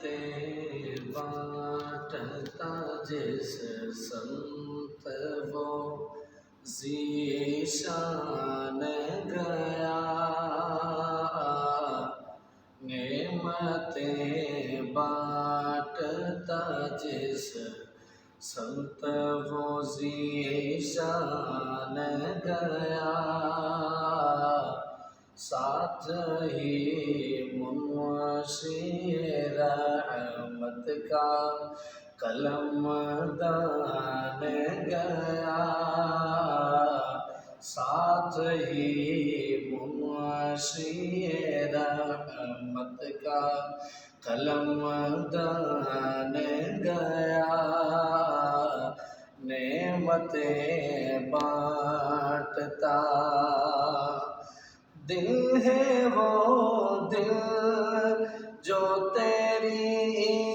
نعمتیں بانٹتا جس سمت وہ ذیشان گیا، نعمتیں بانٹتا جس سمت وہ ذیشان گیا، ساتھ ہی منشی رحمت کا قلم دان گیا، ساتھ ہی منشی رحمت کا قلم دان گیا، نعمتیں بانٹتا دل ہے وہ دل جو تیری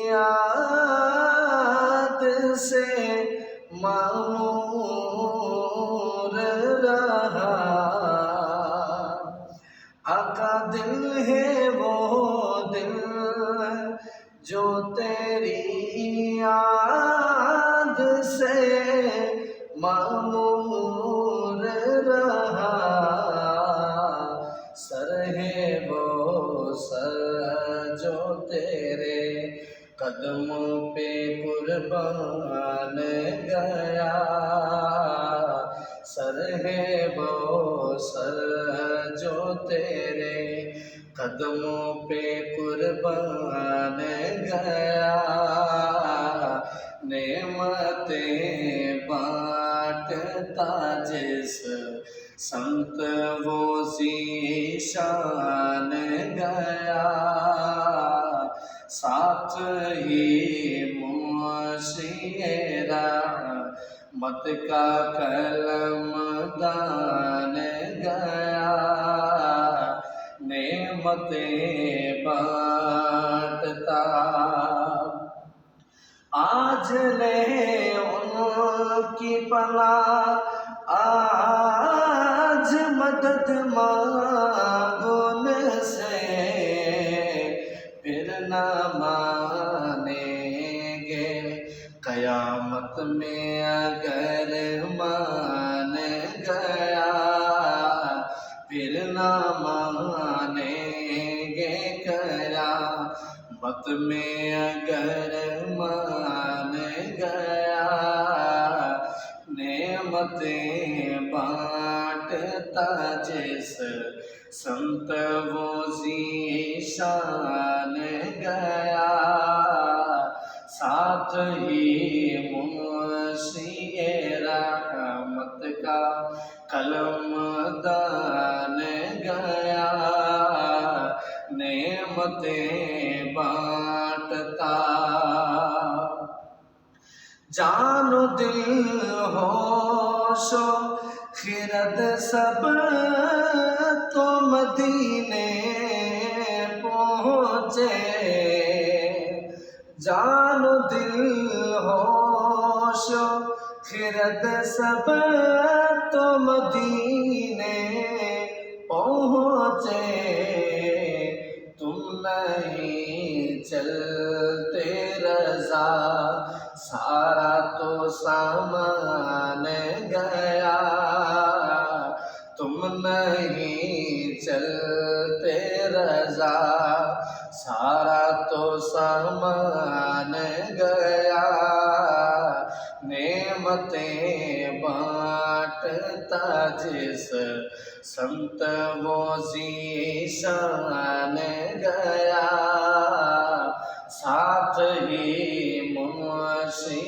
یاد سے معمور رہا، آقا دل ہے وہ دل جو تیری یاد سے معمور رہا، سر ہے وہ سر جو تیرے قدموں پہ قربان گیا، سر ہے وہ سر جو تیرے قدموں پہ قربان گیا، نعمتیں بانٹتا جس سمت وہ ذیشان گیا، ساتھ ہی منشی رحمت کا قلم دان گیا، نعمتیں بانٹتا آج لے ان کی پناہ، آج مدد مانگو ان سے، پھر نہ مانیں گے قیامت میں اگر مان گیا، پھر نہ مانیں گے قیامت میں اگر مان گیا، نعمتیں بانٹتا جس سمت وہ ذیشان گیا، ساتھ ہی منشی رحمت کا قلم دان گیا، نعمتیں بانٹتا جان و دل ہوش و خرد سب تو مدینے پہنچے، جان و دل ہوش و خرد سب تو مدینے پہنچے، تم نہیں چلتے رضا سارا تو سامان گیا، تم نہیں چلتے رضا سارا تو سامان گیا، نعمتیں بانٹتا جس سمت وہ ذیشان گیا، ساتھ ہی منشی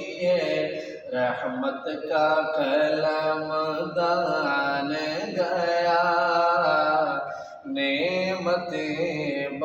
رحمت کا قلم دان گیا، نعمتیں